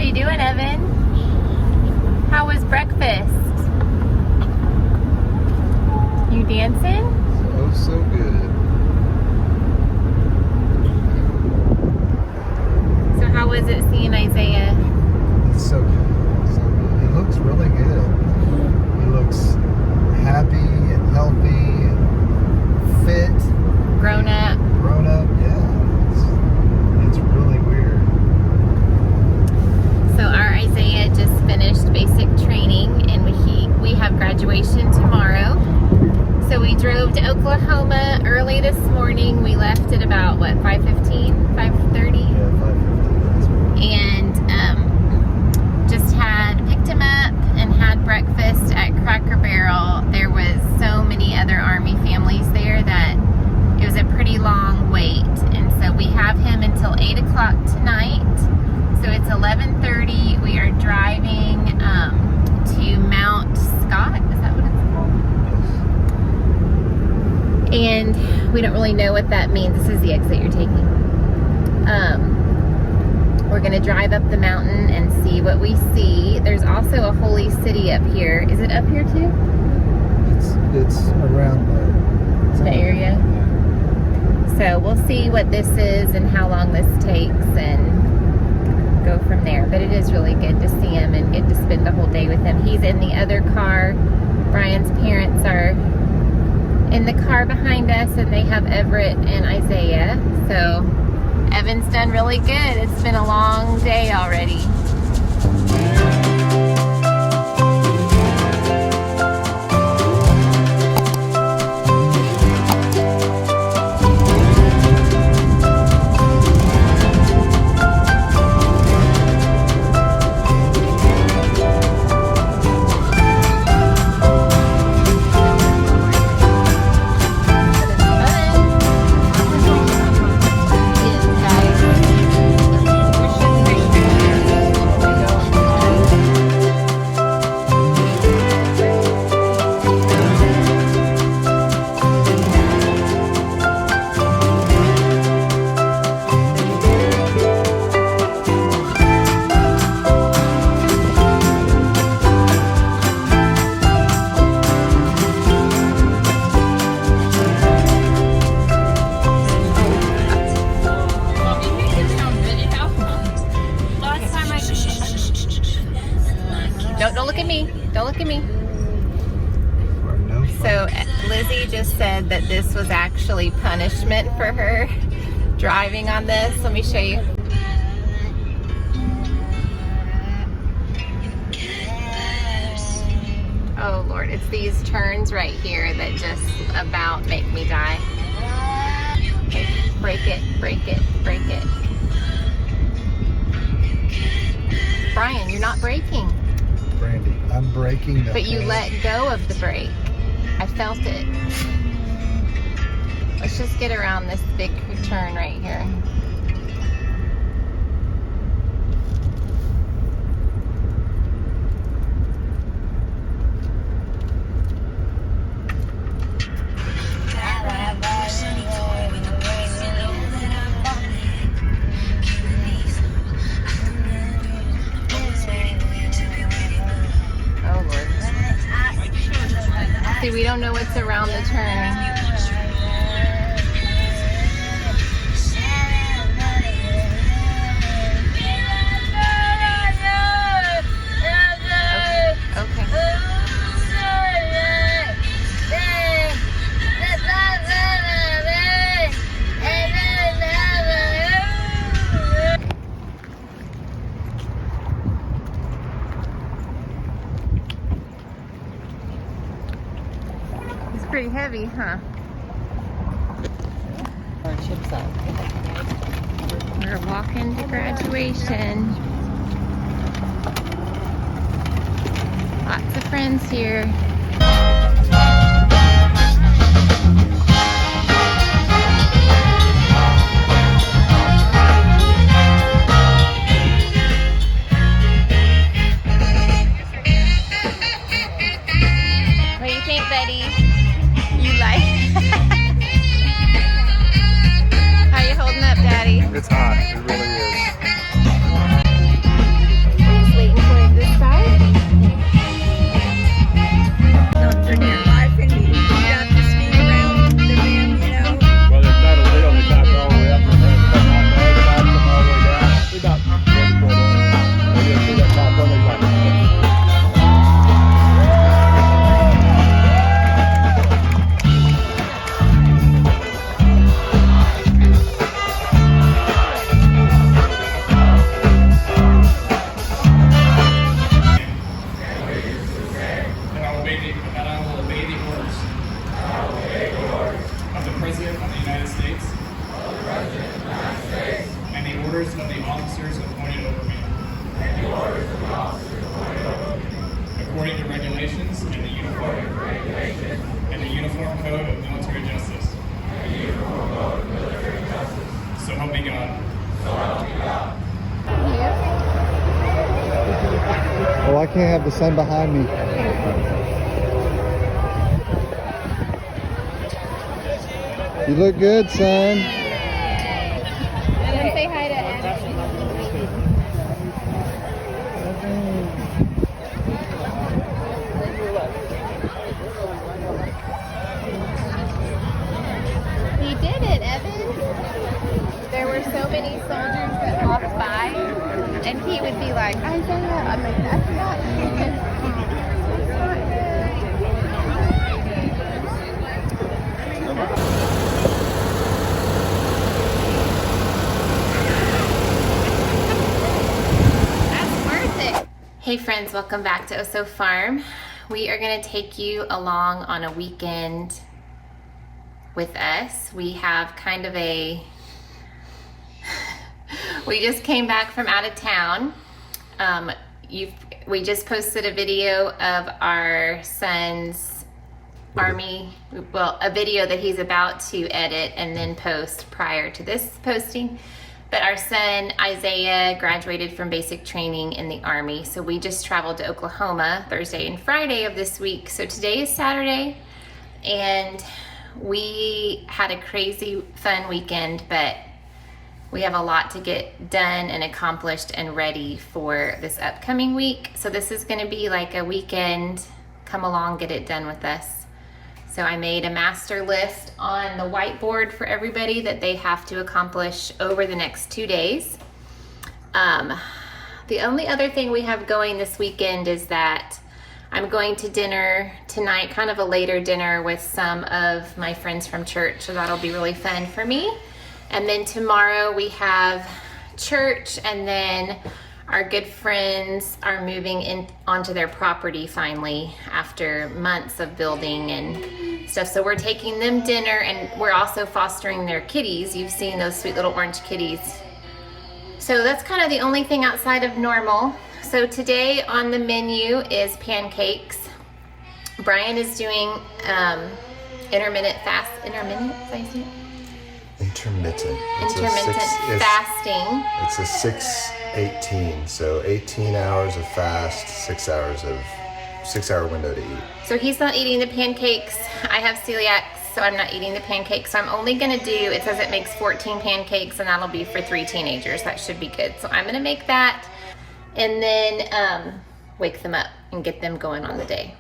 are you doing, Evan? How was breakfast? You dancing? So good. So how was it seeing Isaiah? It's so good. So good. He looks really good. He looks happy and healthy and fit. Grown up. Grown up, yeah. It's really weird. So our Isaiah just finished basic training, and we have graduation tomorrow. So we drove to Oklahoma early this morning. We left at about, what, 5:15, 5:30? Yeah, 5:15. And just picked him up and had breakfast at Cracker Barrel. There was so many other Army families there that it was a pretty long wait. And so we have him until 8 o'clock tonight. So it's 11:30. We are driving to Mount Scott. Is that what it's called? And we don't really know what that means. This is the exit you're taking. We're going to drive up the mountain and see what we see. There's also a holy city up here. Is it up here too? It's around the area. Yeah. So we'll see what this is and how long this takes and go from there. But it is really good to see him and get to spend the whole day with him. He's in the other car. Brian's parents are in the car behind us, and they have Everett and Isaiah. So Evan's done really good. It's been a long day already. Don't look at me. Don't look at me. So Lizzie just said that this was actually punishment for her driving on this. Let me show you. Oh Lord, it's these turns right here that just about make me die. Okay, break it, break it, break it. Brian, you're not braking. Brandy, I'm braking. But you let go of the brake. I felt it. Let's just get around this big turn right here. See, we don't know what's around the turn. Pretty heavy, huh? Our chips up. We're walking to graduation. Lots of friends here. What do you think, Betty? You like? How you holding up, Daddy? It's hot. It really is. I can't have the sun behind me. You look good, son. And say hi to Evan. He did it, Evan. There were so many soldiers that walked by, and he would be like, Isaiah. I'm like, that's not good. That's not good. That's worth it. Hey friends, welcome back to Oso Farm. We are going to take you along on a weekend with us. We have kind of a we just came back from out of town. We just posted a video of our son's army, well, a video that he's about to edit and then post prior to this posting. But our son Isaiah graduated from basic training in the Army, so we just traveled to Oklahoma Thursday and Friday of this week. So today is Saturday, and we had a crazy fun weekend, but we have a lot to get done and accomplished and ready for this upcoming week. So this is going to be like a weekend, come along, get it done with us. So I made a master list on the whiteboard for everybody that they have to accomplish over the next 2 days. The only other thing we have going this weekend is that I'm going to dinner tonight, kind of a later dinner with some of my friends from church, so that'll be really fun for me. And then tomorrow we have church, and then our good friends are moving in onto their property finally after months of building and stuff. So we're taking them dinner, and we're also fostering their kitties. You've seen those sweet little orange kitties. So that's kind of the only thing outside of normal. So today on the menu is pancakes. Brian is doing intermittent fasting. Fasting. It's a 6-18, so 18 hours of fast, 6-hour window to eat. So he's not eating the pancakes. I have celiac, so I'm not eating the pancakes. So I'm only gonna do, it says it makes 14 pancakes, and that'll be for 3 teenagers. That should be good. So I'm gonna make that, and then wake them up and get them going on the day.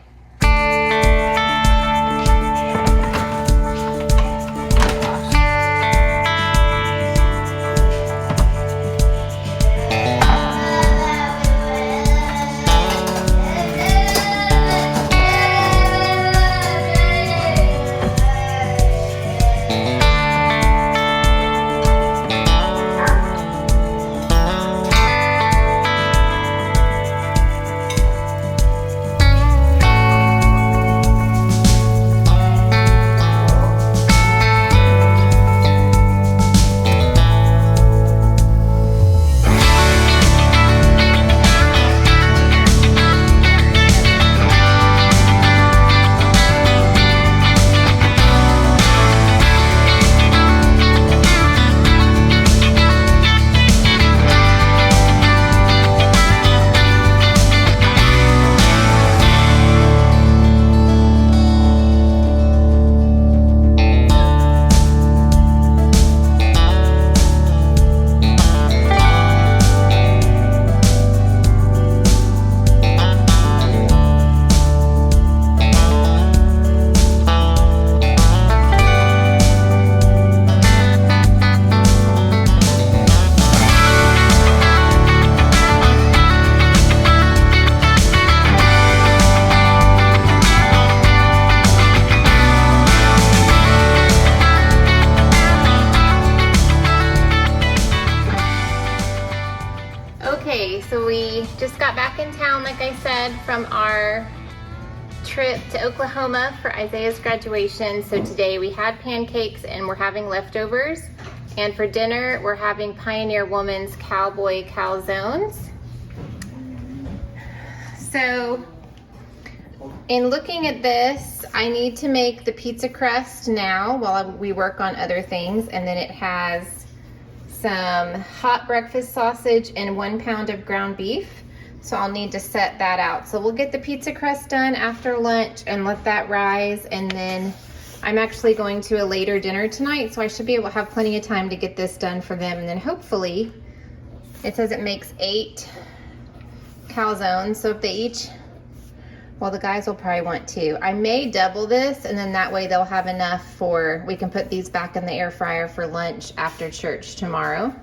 So we just got back in town, like I said, from our trip to Oklahoma for Isaiah's graduation. So today we had pancakes and we're having leftovers. And for dinner, we're having Pioneer Woman's Cowboy Calzones. So in looking at this, I need to make the pizza crust now while we work on other things. And then it has some hot breakfast sausage and 1 pound of ground beef. So I'll need to set that out. So we'll get the pizza crust done after lunch and let that rise. And then I'm actually going to a later dinner tonight, so I should be able to have plenty of time to get this done for them. And then hopefully, it says it makes 8 calzones. So if they each, well, the guys will probably want 2. I may double this, and then that way they'll have enough for, we can put these back in the air fryer for lunch after church tomorrow.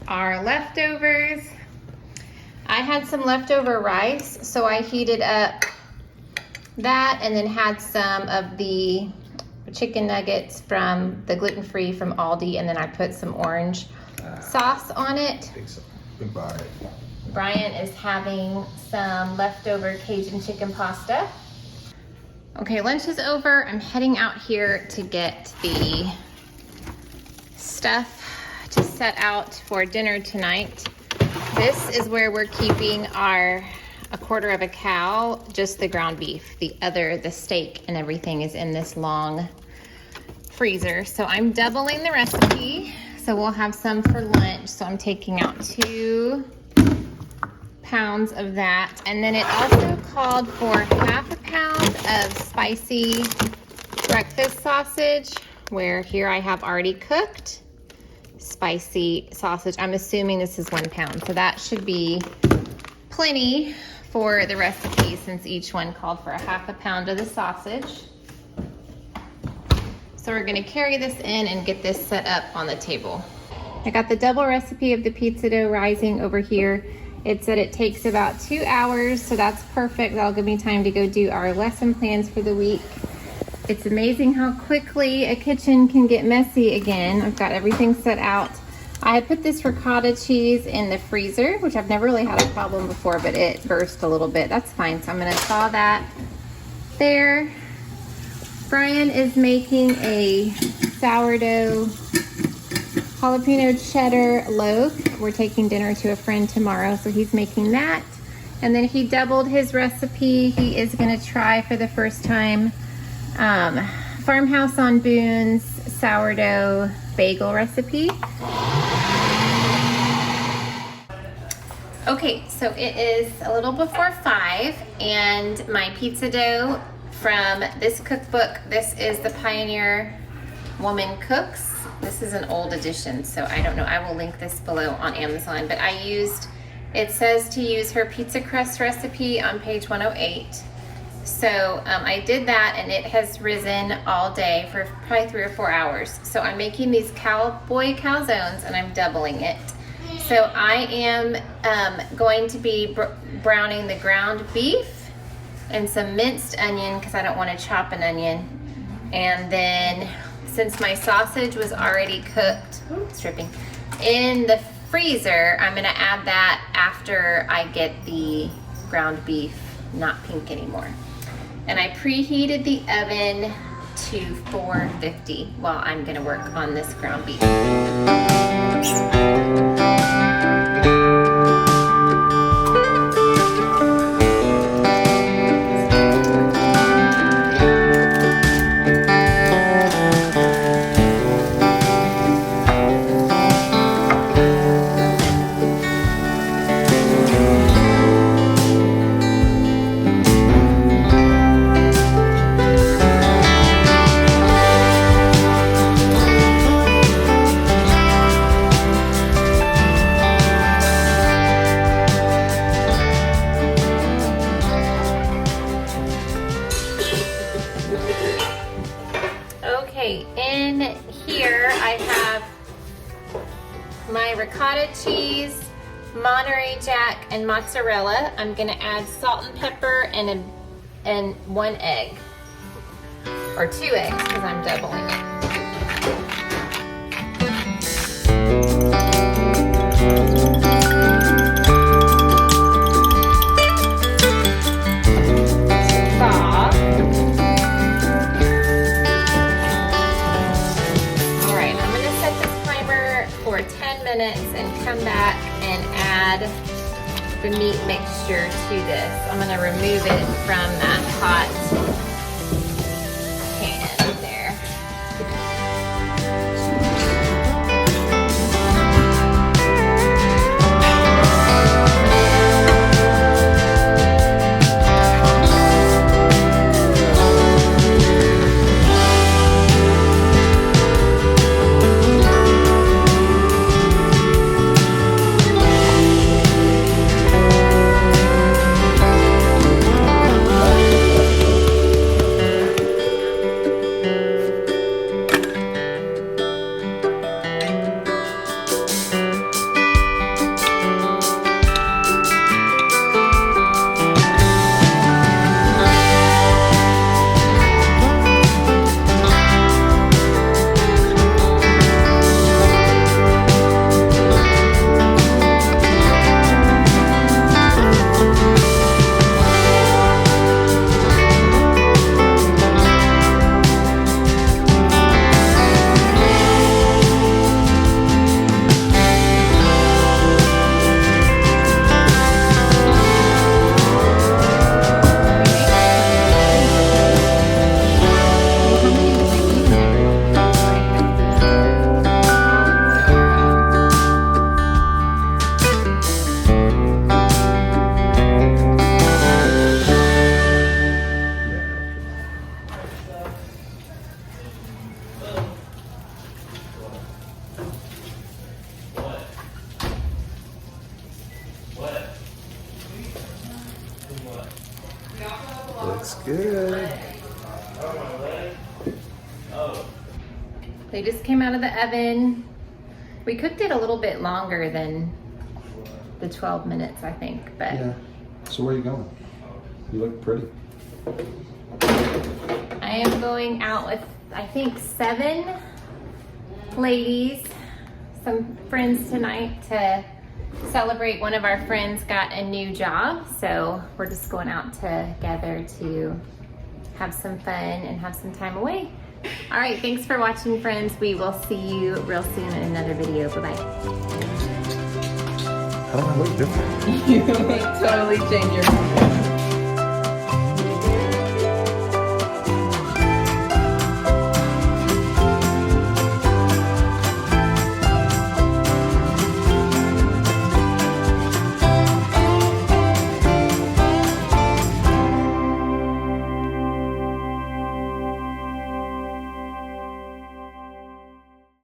Our leftovers. I had some leftover rice, so I heated up that and then had some of the chicken nuggets from the gluten-free from Aldi, and then I put some orange sauce on it. Goodbye. Brian is having some leftover Cajun chicken pasta. Okay, lunch is over. I'm heading out here to get the stuff to set out for dinner tonight. This is where we're keeping a quarter of a cow, just the ground beef. The steak and everything is in this long freezer. So I'm doubling the recipe. So we'll have some for lunch. So I'm taking out 2 pounds of that. And then it also called for half a pound of spicy breakfast sausage, where here I have already cooked spicy sausage. I'm assuming this is 1 pound, so that should be plenty for the recipe since each one called for a half a pound of the sausage. So we're gonna carry this in and get this set up on the table. I got the double recipe of the pizza dough rising over here. It said it takes about 2 hours, so that's perfect. That'll give me time to go do our lesson plans for the week. It's amazing how quickly a kitchen can get messy again. I've got everything set out. I had put this ricotta cheese in the freezer, which I've never really had a problem before, but it burst a little bit. That's fine, so I'm gonna thaw that there. Brian is making a sourdough jalapeno cheddar loaf. We're taking dinner to a friend tomorrow, so he's making that. And then he doubled his recipe. He is gonna try for the first time Farmhouse on Boone's sourdough bagel recipe. Okay, so it is a little before 5, and my pizza dough from this cookbook, this is the Pioneer Woman Cooks. This is an old edition, so I don't know. I will link this below on Amazon, but it says to use her pizza crust recipe on page 108. So I did that, and it has risen all day for probably 3 or 4 hours. So I'm making these Cowboy Calzones, and I'm doubling it. So I am going to be browning the ground beef and some minced onion, because I don't want to chop an onion. And then since my sausage was already cooked, it's dripping, in the freezer, I'm going to add that after I get the ground beef not pink anymore. And I preheated the oven to 450 while I'm gonna work on this ground beef. Okay, in here I have my ricotta cheese, Monterey Jack, and mozzarella. I'm gonna add salt and pepper and 1 egg, or 2 eggs because I'm doubling it. And come back and add the meat mixture to this. I'm going to remove it from that hot pan there. Looks good. They just came out of the oven. We cooked it a little bit longer than the 12 minutes, I think, but. Yeah. So where are you going? You look pretty. I am going out with, I think, 7 ladies, some friends tonight to celebrate. One of our friends got a new job, so we're just going out together to have some fun and have some time away. All right, thanks for watching, friends. We will see you real soon in another video. Bye-bye. How do I look different? You totally change your